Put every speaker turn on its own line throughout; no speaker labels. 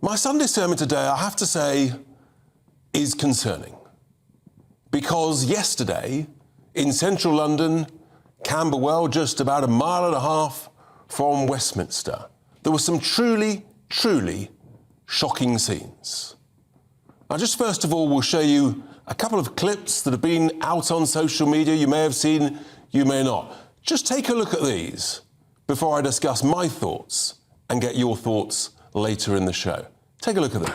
My Sunday sermon today, I have to say, is concerning. Because yesterday, in central London, Camberwell, just about a mile and a half from Westminster, there were some truly shocking scenes. Now, just first of all, we'll show you a couple of clips that have been out on social media. You may have seen, you may not. Just take a look at these before I discuss my thoughts and get your thoughts later in the show. Take a look at them.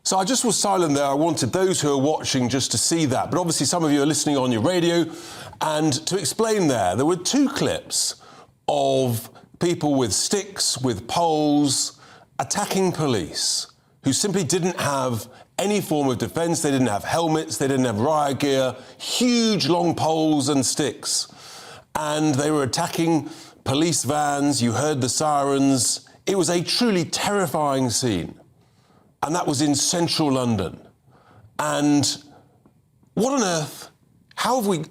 So I just was silent there. I wanted those who are watching just to see that. But obviously some of you are listening on your radio. And to explain there were two clips of people with sticks, with poles, attacking police who simply didn't have any form of defence. They didn't have helmets, they didn't have riot gear, huge long poles and sticks. And they were attacking police vans. You heard the sirens. It was a truly terrifying scene. And that was in central London. And what on earth,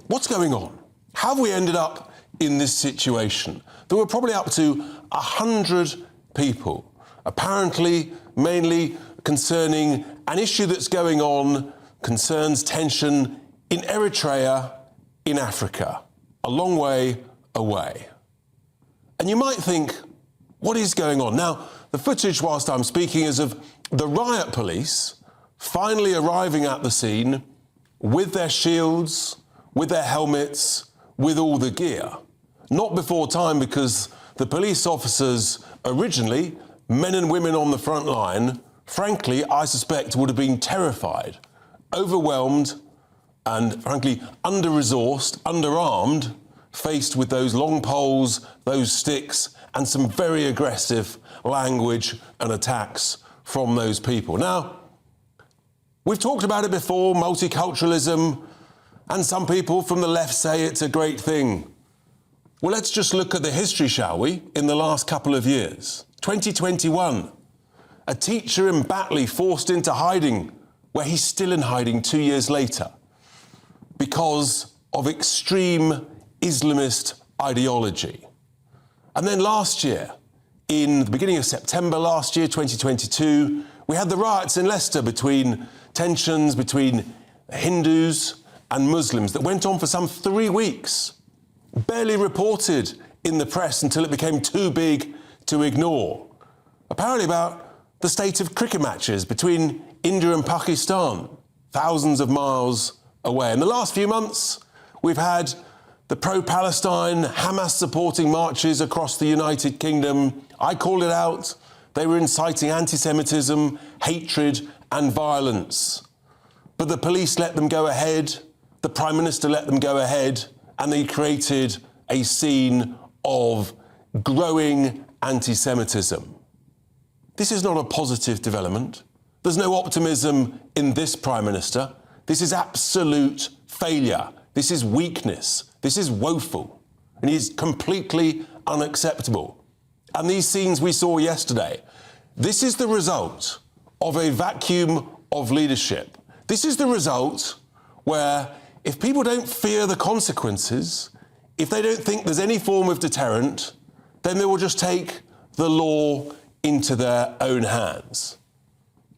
what's going on? How have we ended up in this situation? There were probably up to 100 people, apparently mainly concerning an issue that's going on, concerns tension in Eritrea in Africa, a long way away. And you might think, what is going on? Now, the footage whilst I'm speaking is of the riot police finally arriving at the scene with their shields, with their helmets, with all the gear. Not before time, because the police officers originally, men and women on the front line, frankly, I suspect would have been terrified, overwhelmed, and frankly, under-resourced, under-armed, faced with those long poles, those sticks, and some very aggressive language and attacks from those people. Now, we've talked about it before, multiculturalism, and some people from the left say it's a great thing. Well, let's just look at the history, shall we, in the last couple of years. 2021, a teacher in Batley forced into hiding, where he's still in hiding 2 years later, because of extreme Islamist ideology. And then last year, in the beginning of September last year, 2022, we had the riots in Leicester tensions between Hindus and Muslims that went on for some 3 weeks, barely reported in the press until it became too big to ignore. Apparently about the state of cricket matches between India and Pakistan, thousands of miles away. In the last few months, we've had the pro-Palestine, Hamas-supporting marches across the United Kingdom. I called it out. They were inciting anti-Semitism, hatred and violence. But the police let them go ahead, the Prime Minister let them go ahead, and they created a scene of growing anti-Semitism. This is not a positive development. There's no optimism in this Prime Minister. This is absolute failure. This is weakness. This is woeful, and it is completely unacceptable. And these scenes we saw yesterday, this is the result of a vacuum of leadership. This is the result where if people don't fear the consequences, if they don't think there's any form of deterrent, then they will just take the law into their own hands.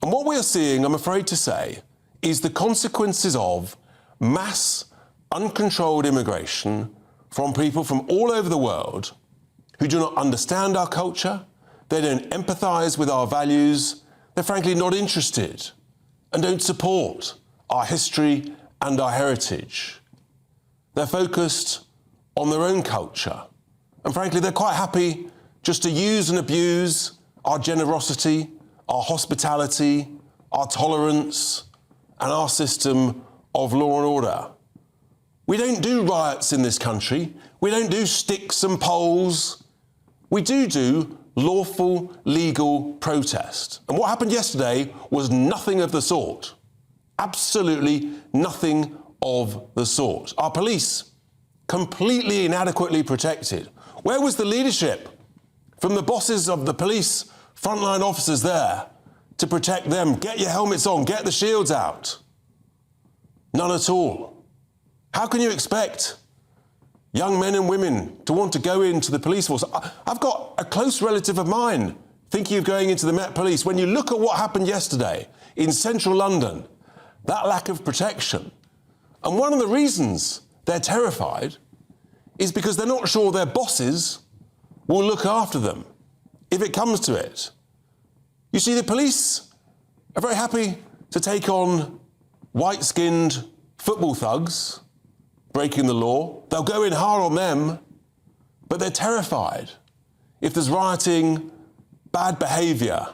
And what we are seeing, I'm afraid to say, is the consequences of mass, uncontrolled immigration from people from all over the world who do not understand our culture, they don't empathise with our values, they're frankly not interested and don't support our history and our heritage. They're focused on their own culture, and frankly they're quite happy just to use and abuse our generosity, our hospitality, our tolerance, and our system of law and order. We don't do riots in this country. We don't do sticks and poles. We do lawful, legal protest. And what happened yesterday was nothing of the sort. Absolutely nothing of the sort. Our police, completely inadequately protected. Where was the leadership from the bosses of the police, frontline officers there, to protect them? Get your helmets on, get the shields out. None at all. How can you expect young men and women to want to go into the police force? I've got a close relative of mine thinking of going into the Met Police. When you look at what happened yesterday in central London, that lack of protection, and one of the reasons they're terrified is because they're not sure their bosses will look after them if it comes to it. You see, the police are very happy to take on white-skinned football thugs breaking the law. They'll go in hard on them, but they're terrified if there's rioting, bad behaviour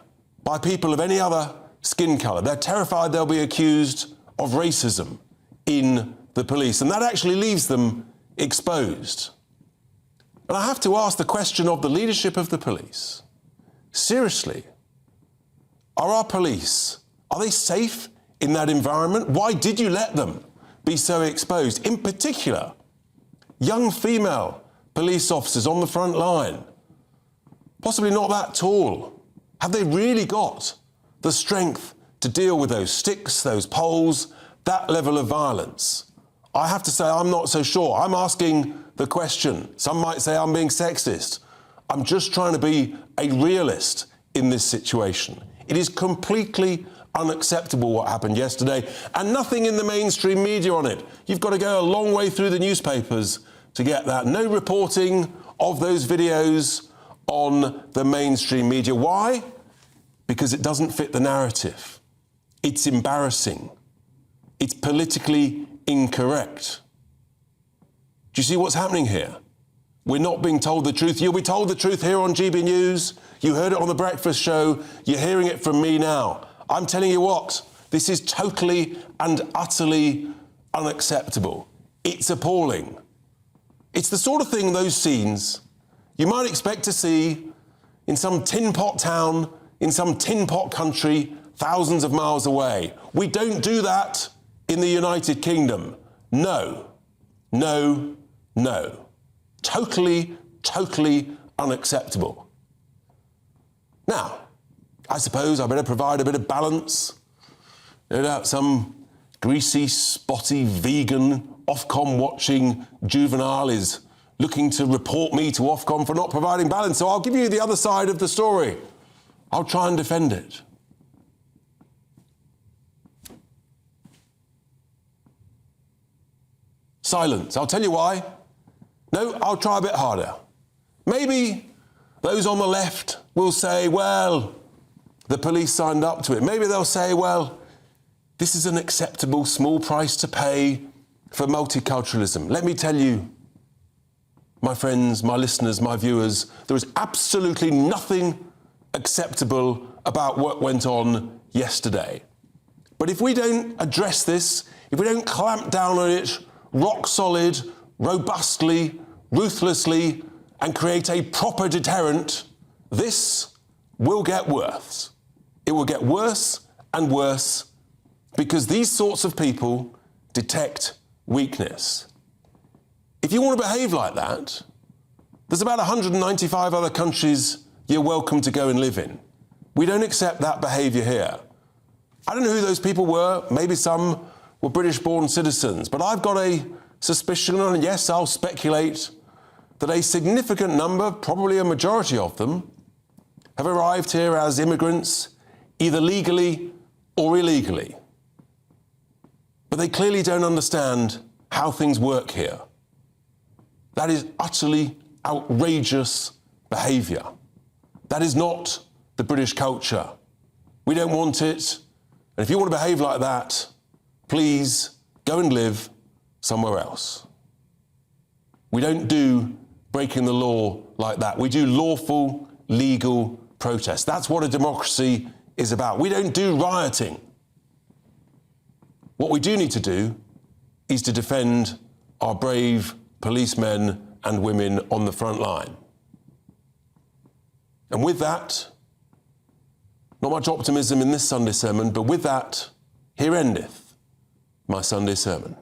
by people of any other skin colour. They're terrified they'll be accused of racism in the police, and that actually leaves them exposed. And I have to ask the question of the leadership of the police. Seriously, are our police, are they safe in that environment? Why did you let them be so exposed? In particular, young female police officers on the front line, possibly not that tall. Have they really got the strength to deal with those sticks, those poles, that level of violence? I have to say I'm not so sure. I'm asking the question. Some might say I'm being sexist. I'm just trying to be a realist in this situation. It is completely unacceptable what happened yesterday, and nothing in the mainstream media on it. You've got to go a long way through the newspapers to get that. No reporting of those videos on the mainstream media. Why? Because it doesn't fit the narrative. It's embarrassing. It's politically incorrect. Do you see what's happening here? We're not being told the truth. You'll be told the truth here on GB News. You heard it on The Breakfast Show. You're hearing it from me now. I'm telling you what, this is totally and utterly unacceptable. It's appalling. It's the sort of thing, those scenes, you might expect to see in some tin pot town, in some tin pot country, thousands of miles away. We don't do that in the United Kingdom. No, no, no. Totally, totally unacceptable. Now, I suppose I better provide a bit of balance. No doubt some greasy, spotty, vegan, Ofcom watching juvenile is looking to report me to Ofcom for not providing balance, so I'll give you the other side of the story. I'll try and defend it. Silence. I'll tell you why. No, I'll try a bit harder. Maybe those on the left will say, well, the police signed up to it. Maybe they'll say, well, this is an acceptable small price to pay for multiculturalism. Let me tell you, my friends, my listeners, my viewers, there is absolutely nothing acceptable about what went on yesterday. But if we don't address this, if we don't clamp down on it rock solid, robustly, ruthlessly, and create a proper deterrent, this will get worse. It will get worse and worse because these sorts of people detect weakness. If you want to behave like that, there's about 195 other countries you're welcome to go and live in. We don't accept that behaviour here. I don't know who those people were. Maybe some were British-born citizens, but I've got a suspicion, and yes, I'll speculate, that a significant number, probably a majority of them, have arrived here as immigrants, either legally or illegally. But they clearly don't understand how things work here. That is utterly outrageous behaviour. That is not the British culture. We don't want it. And if you want to behave like that, please go and live somewhere else. We don't do breaking the law like that. We do lawful, legal protest. That's what a democracy is about. We don't do rioting. What we do need to do is to defend our brave policemen and women on the front line. And with that, not much optimism in this Sunday sermon, but with that, here endeth my Sunday sermon.